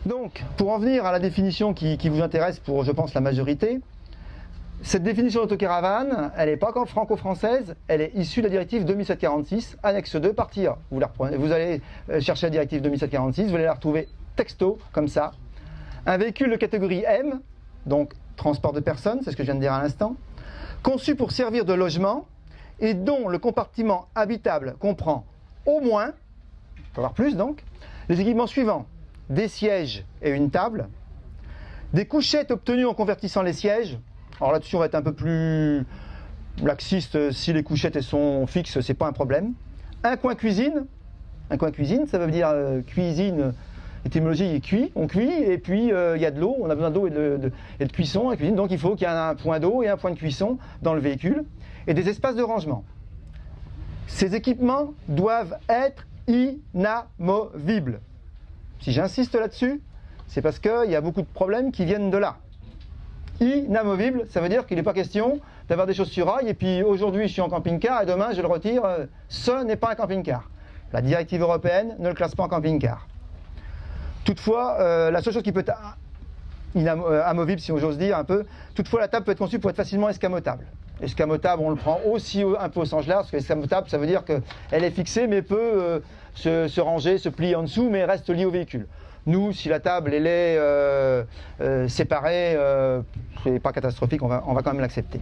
Donc, pour en venir à la définition qui vous intéresse pour, je pense, la majorité, cette définition d'autocaravane, elle n'est pas encore franco-française, elle est issue de la directive 2746, annexe 2, partie A. Vous allez chercher la directive 2746, vous allez la retrouver texto, comme ça. Un véhicule de catégorie M, donc transport de personnes, c'est ce que je viens de dire à l'instant, conçu pour servir de logement et dont le compartiment habitable comprend au moins, on peut avoir plus donc, les équipements suivants: des sièges et une table, des couchettes obtenues en convertissant les sièges. Alors là-dessus, on va être un peu plus laxiste. Si les couchettes elles sont fixes, c'est pas un problème. Un coin cuisine. Un coin cuisine, ça veut dire cuisine, étymologie cuit, on cuit, et puis il y a de l'eau, on a besoin d'eau et de cuisson à la cuisine, donc il faut qu'il y ait un point d'eau et un point de cuisson dans le véhicule, et des espaces de rangement. Ces équipements doivent être inamovibles. Si j'insiste là-dessus, c'est parce qu'il y a beaucoup de problèmes qui viennent de là. Inamovible, ça veut dire qu'il n'est pas question d'avoir des choses sur rail et puis aujourd'hui je suis en camping-car et demain je le retire. Ce n'est pas un camping-car. La directive européenne ne le classe pas en camping-car. Toutefois, la seule chose qui peut être amovible, si j'ose dire un peu, toutefois la table peut être conçue pour être facilement escamotable. Escamotable, on le prend aussi un peu au sens large, parce que escamotable, ça veut dire qu'elle est fixée mais peut se ranger, se plier en dessous, mais reste liée au véhicule. Nous, si la table elle est séparée, c'est pas catastrophique, on va quand même l'accepter.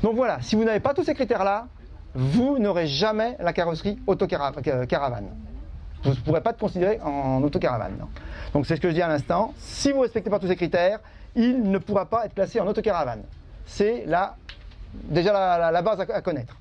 Donc voilà, si vous n'avez pas tous ces critères-là, vous n'aurez jamais la carrosserie autocaravane. Vous ne pourrez pas être considéré en autocaravane. Non. Donc c'est ce que je dis à l'instant, si vous ne respectez pas tous ces critères, il ne pourra pas être classé en autocaravane. C'est déjà la base à connaître.